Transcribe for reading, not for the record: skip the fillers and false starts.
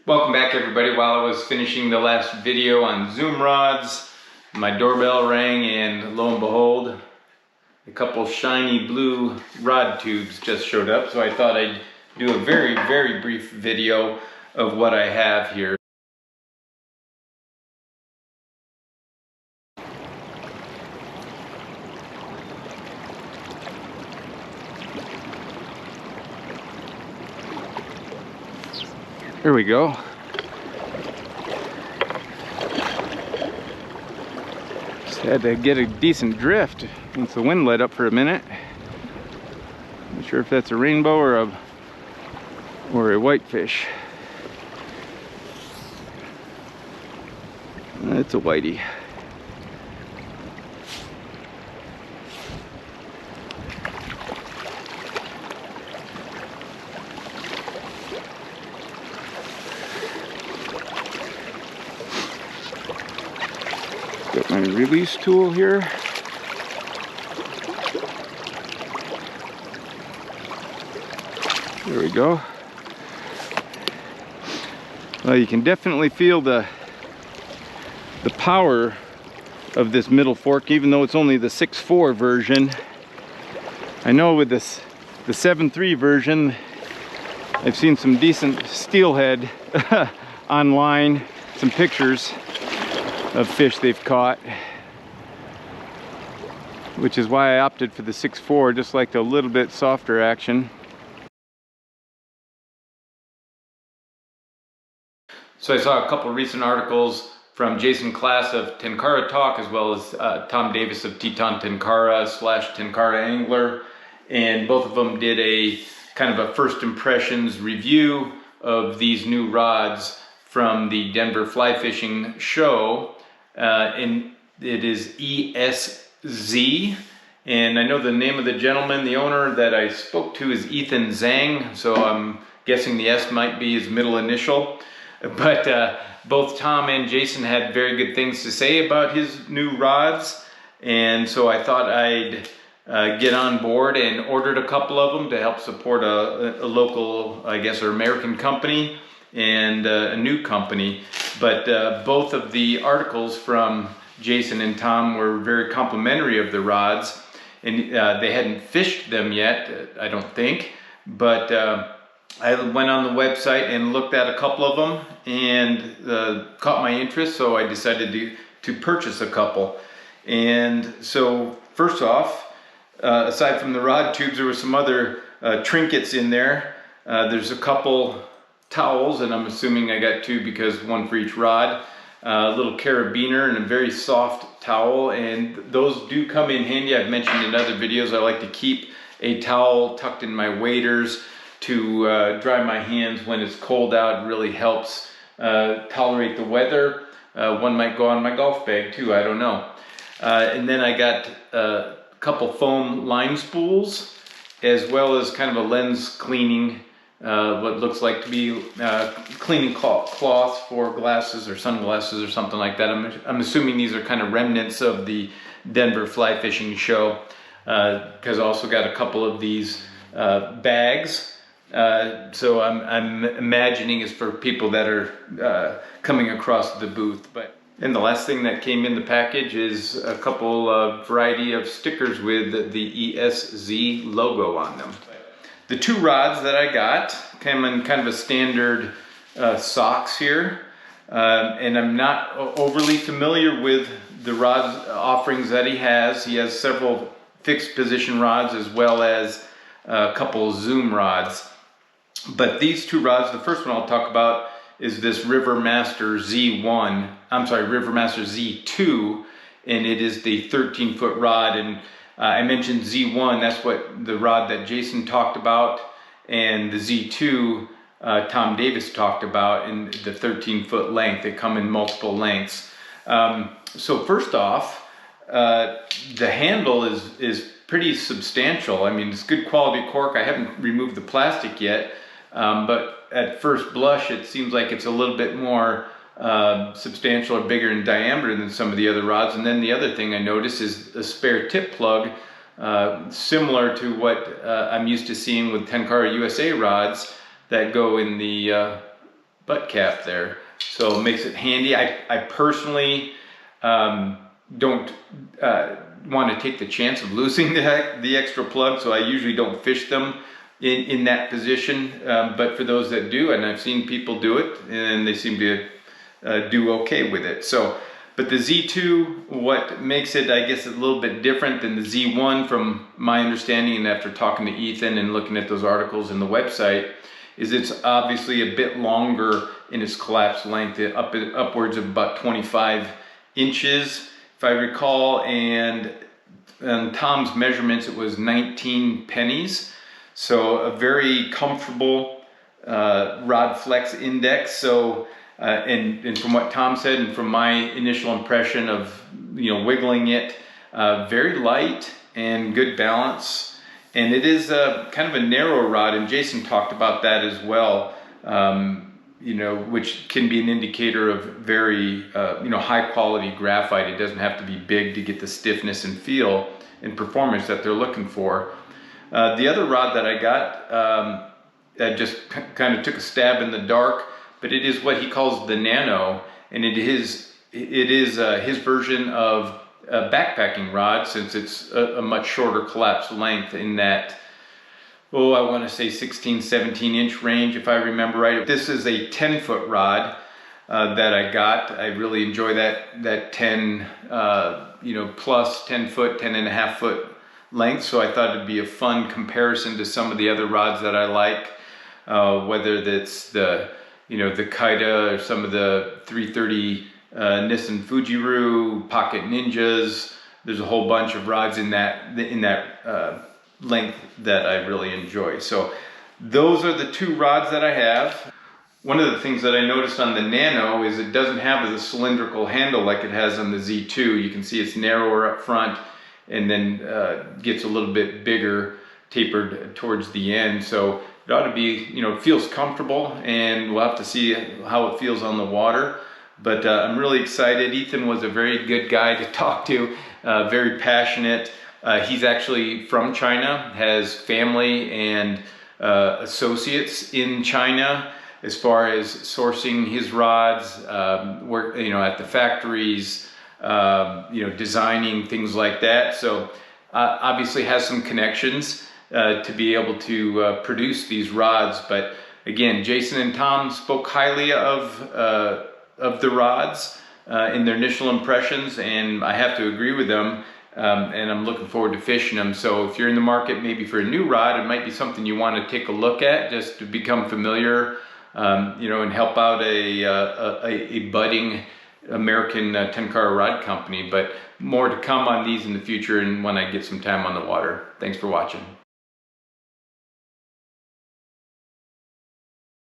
Welcome back everybody. While I was finishing the last video on zoom rods, my doorbell rang and lo and behold, a couple shiny blue rod tubes just showed up. So I thought I'd do a very brief video of what I have here. Here we go. Just had to get a decent drift once the wind let up for a minute. Not sure if that's a rainbow or a whitefish. It's a whitey. Got my release tool here. There we go. Well, you can definitely feel the power of this middle fork, even though it's only the 6.4 version. I know with this the 7.3 version, I've seen some decent steelhead online, some pictures of fish they've caught, which is why I opted for the 6.4, just like a little bit softer action. So I saw a couple recent articles from Jason Klass of Tenkara Talk, as well as Tom Davis of Teton Tenkara / Tenkara Angler, and both of them did a kind of a first impressions review of these new rods from the Denver fly fishing show. And it is ESZ, and I know the name of the gentleman, the owner that I spoke to, is Ethan Zhang, so I'm guessing the S might be his middle initial. But both Tom and Jason had very good things to say about his new rods, and so I thought I'd get on board and ordered a couple of them to help support a local, I guess, or American company and a new company. But both of the articles from Jason and Tom were very complimentary of the rods, and they hadn't fished them yet, I don't think, but I went on the website and looked at a couple of them and caught my interest, so I decided to purchase a couple. And so first off, aside from the rod tubes, there were some other trinkets in there. There's a couple towels, and I'm assuming I got two because one for each rod. A little carabiner and a very soft towel, and those do come in handy. I've mentioned in other videos I like to keep a towel tucked in my waders to dry my hands when it's cold out. It really helps tolerate the weather. One might go on my golf bag too, I don't know. And then I got a couple foam line spools, as well as kind of a lens cleaning, what looks like to be cleaning cloth for glasses or sunglasses or something like that. I'm assuming these are kind of remnants of the Denver fly fishing show, because I also got a couple of these bags. So I'm imagining it's for people that are coming across the booth. And the last thing that came in the package is a couple variety of stickers with the ESZ logo on them. The two rods that I got came in kind of a standard socks here, and I'm not overly familiar with the rod offerings that he has. He has several fixed position rods as well as a couple zoom rods. But these two rods, the first one I'll talk about is this Rivermaster Z1, I'm sorry, Rivermaster Z2, and it is the 13-foot rod. And I mentioned Z1, that's what the rod that Jason talked about, and the Z2 Tom Davis talked about in the 13-foot length. They come in multiple lengths. So first off, the handle is pretty substantial. I mean, it's good quality cork. I haven't removed the plastic yet, but at first blush it seems like it's a little bit more substantial or bigger in diameter than some of the other rods. And then the other thing I noticed is a spare tip plug, similar to what I'm used to seeing with Tenkara USA rods that go in the butt cap there. So it makes it handy. I personally don't want to take the chance of losing the extra plug, so I usually don't fish them in that position. But for those that do, and I've seen people do it, and they seem to do okay with it. So, but the Z2, what makes it, I guess, a little bit different than the Z1 from my understanding, and after talking to Ethan and looking at those articles in the website, is it's obviously a bit longer in its collapse length, upwards of about 25 inches, if I recall, and on Tom's measurements, it was 19 pennies. So a very comfortable rod flex index. So, and from what Tom said, and from my initial impression of, wiggling it, very light and good balance. And it is kind of a narrow rod, and Jason talked about that as well, which can be an indicator of very, high quality graphite. It doesn't have to be big to get the stiffness and feel and performance that they're looking for. The other rod that I got, I just kind of took a stab in the dark, but it is what he calls the Nano, and it is his version of a backpacking rod, since it's a much shorter collapse length in that, I want to say 16, 17 inch range, if I remember right. This is a 10-foot rod that I got. I really enjoy that 10, plus 10 foot, 10 and a half foot length. So I thought it'd be a fun comparison to some of the other rods that I like, whether that's the Kaida or some of the 330 Nissan Fujiru, Pocket Ninjas. There's a whole bunch of rods in that length that I really enjoy. So those are the two rods that I have. One of the things that I noticed on the Nano is it doesn't have a cylindrical handle like it has on the Z2. You can see it's narrower up front and then gets a little bit bigger, tapered towards the end. So it ought to be, it feels comfortable, and we'll have to see how it feels on the water. But I'm really excited. Ethan was a very good guy to talk to, very passionate. He's actually from China, has family and associates in China as far as sourcing his rods, work, at the factories, designing things like that. So obviously has some connections to be able to produce these rods. But again, Jason and Tom spoke highly of the rods in their initial impressions, and I have to agree with them, and I'm looking forward to fishing them. So if you're in the market maybe for a new rod, it might be something you want to take a look at just to become familiar, and help out a budding American Tenkara rod company. But more to come on these in the future and when I get some time on the water. Thanks for watching.